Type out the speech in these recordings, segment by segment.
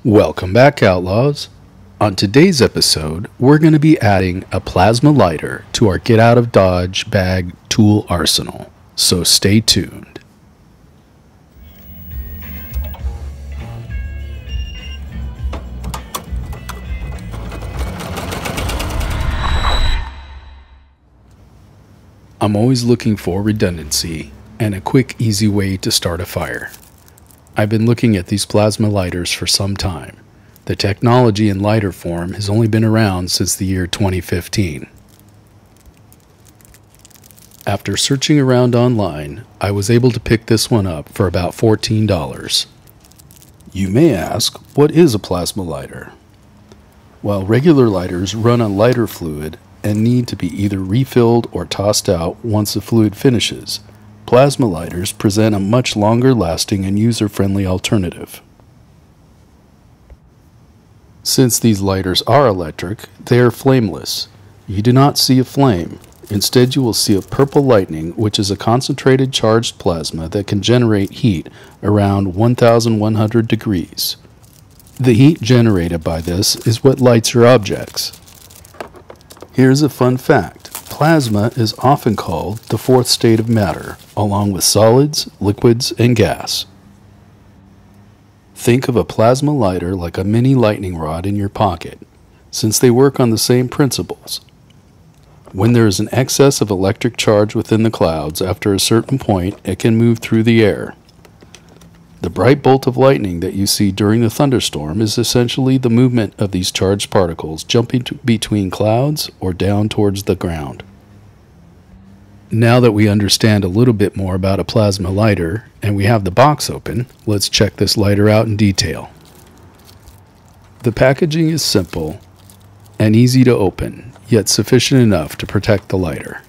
Welcome back, Outlaws. On today's episode, we're going to be adding a plasma lighter to our Get Out of Dodge bag tool arsenal, so stay tuned. I'm always looking for redundancy and a quick, easy way to start a fire. I've been looking at these plasma lighters for some time. The technology in lighter form has only been around since the year 2015. After searching around online, I was able to pick this one up for about $14. You may ask, what is a plasma lighter? While regular lighters run on lighter fluid and need to be either refilled or tossed out once the fluid finishes, plasma lighters present a much longer lasting and user-friendly alternative. Since these lighters are electric, they are flameless. You do not see a flame. Instead, you will see a purple lightning, which is a concentrated charged plasma that can generate heat around 1100 degrees. The heat generated by this is what lights your objects. Here's a fun fact. Plasma is often called the fourth state of matter, along with solids, liquids, and gas. Think of a plasma lighter like a mini lightning rod in your pocket, since they work on the same principles. When there is an excess of electric charge within the clouds, after a certain point, it can move through the air. The bright bolt of lightning that you see during the thunderstorm is essentially the movement of these charged particles jumping between clouds or down towards the ground. Now that we understand a little bit more about a plasma lighter and we have the box open, let's check this lighter out in detail. The packaging is simple and easy to open, yet sufficient enough to protect the lighter.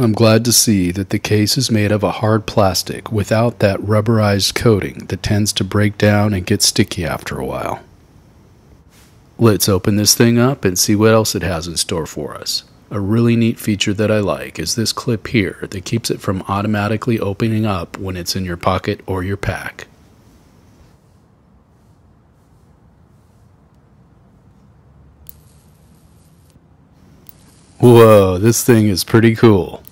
I'm glad to see that the case is made of a hard plastic without that rubberized coating that tends to break down and get sticky after a while. Let's open this thing up and see what else it has in store for us. A really neat feature that I like is this clip here that keeps it from automatically opening up when it's in your pocket or your pack. Whoa, this thing is pretty cool.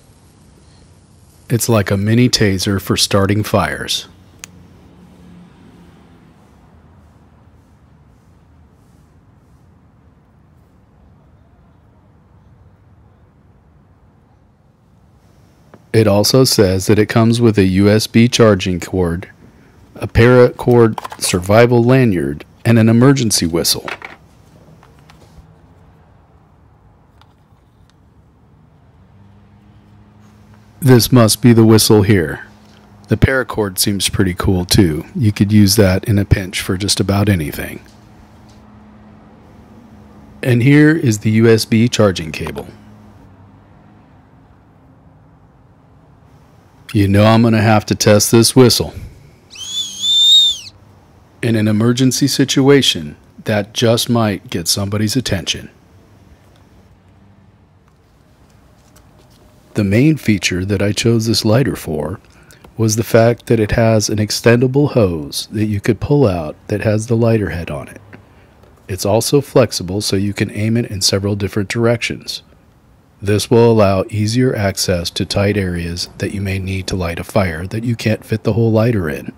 It's like a mini taser for starting fires. It also says that it comes with a USB charging cord, a Paracord survival lanyard, and an emergency whistle. This must be the whistle here. The Paracord seems pretty cool too. You could use that in a pinch for just about anything. And here is the USB charging cable. You know I'm going to have to test this whistle. In an emergency situation, that just might get somebody's attention. The main feature that I chose this lighter for was the fact that it has an extendable hose that you could pull out that has the lighter head on it. It's also flexible so you can aim it in several different directions. This will allow easier access to tight areas that you may need to light a fire that you can't fit the whole lighter in.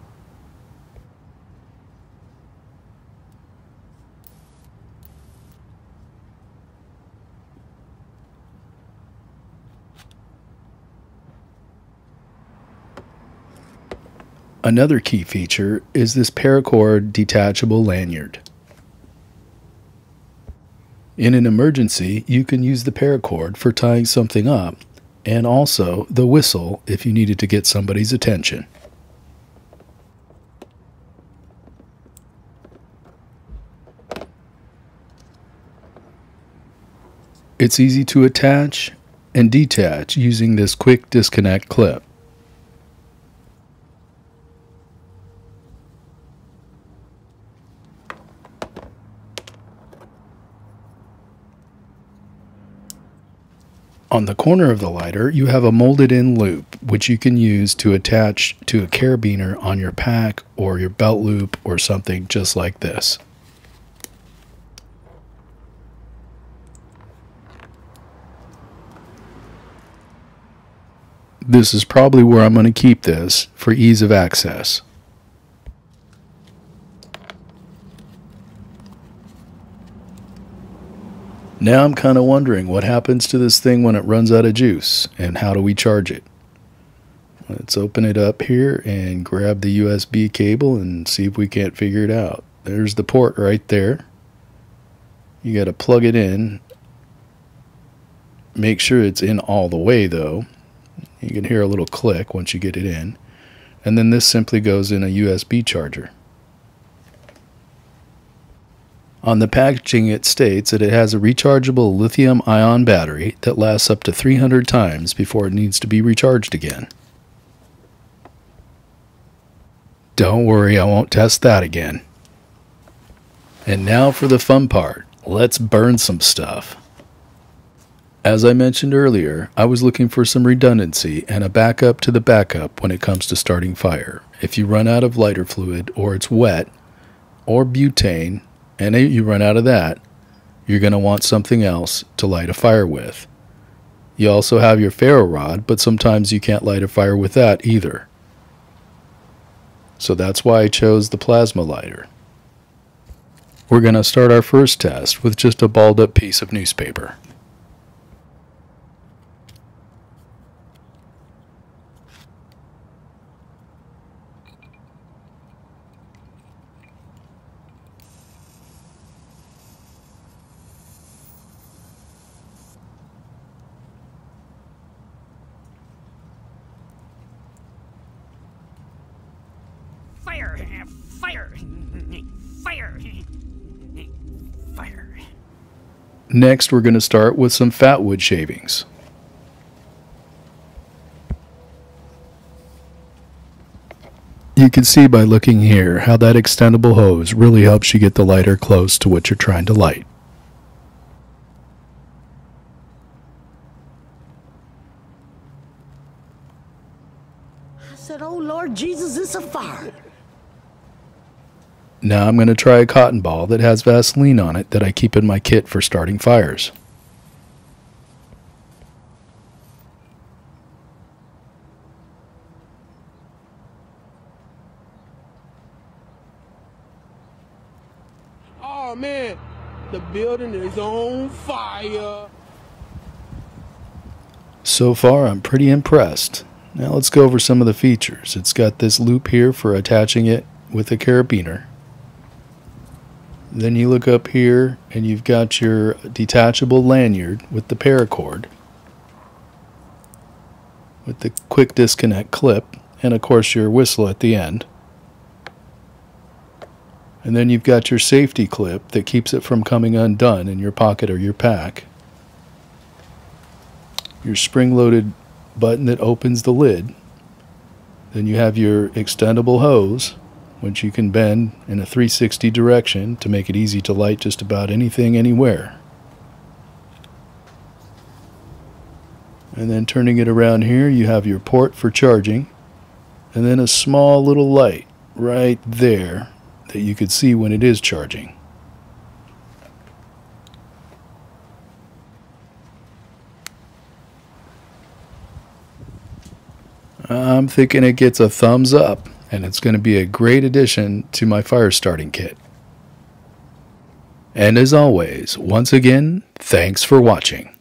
Another key feature is this Paracord detachable lanyard. In an emergency, you can use the Paracord for tying something up, and also the whistle if you needed to get somebody's attention. It's easy to attach and detach using this quick disconnect clip. On the corner of the lighter, you have a molded-in loop, which you can use to attach to a carabiner on your pack or your belt loop or something just like this. This is probably where I'm going to keep this for ease of access. Now I'm kind of wondering what happens to this thing when it runs out of juice, and how do we charge it? Let's open it up here and grab the USB cable and see if we can't figure it out. There's the port right there. You got to plug it in. Make sure it's in all the way though. You can hear a little click once you get it in. And then this simply goes in a USB charger. On the packaging it states that it has a rechargeable lithium-ion battery that lasts up to 300 times before it needs to be recharged again. Don't worry, I won't test that again. And now for the fun part. Let's burn some stuff. As I mentioned earlier, I was looking for some redundancy and a backup to the backup when it comes to starting fire. If you run out of lighter fluid, or it's wet, or butane, and you run out of that, you're going to want something else to light a fire with. You also have your ferro rod, but sometimes you can't light a fire with that either. So that's why I chose the plasma lighter. We're going to start our first test with just a balled up piece of newspaper. Fire! Fire! Fire! Fire! Next, we're going to start with some fat wood shavings. You can see by looking here how that extendable hose really helps you get the lighter close to what you're trying to light. I said, oh Lord Jesus, it's a fire. Now I'm going to try a cotton ball that has Vaseline on it that I keep in my kit for starting fires. Oh man, the building is on fire. So far I'm pretty impressed. Now let's go over some of the features. It's got this loop here for attaching it with a carabiner. Then you look up here and you've got your detachable lanyard with the paracord, with the quick disconnect clip, and of course your whistle at the end. And then you've got your safety clip that keeps it from coming undone in your pocket or your pack. Your spring-loaded button that opens the lid. Then you have your extendable hose, which you can bend in a 360 direction to make it easy to light just about anything, anywhere. And then turning it around here, you have your port for charging, and then a small little light right there that you could see when it is charging. I'm thinking it gets a thumbs up, and it's going to be a great addition to my fire starting kit. And as always, once again, thanks for watching.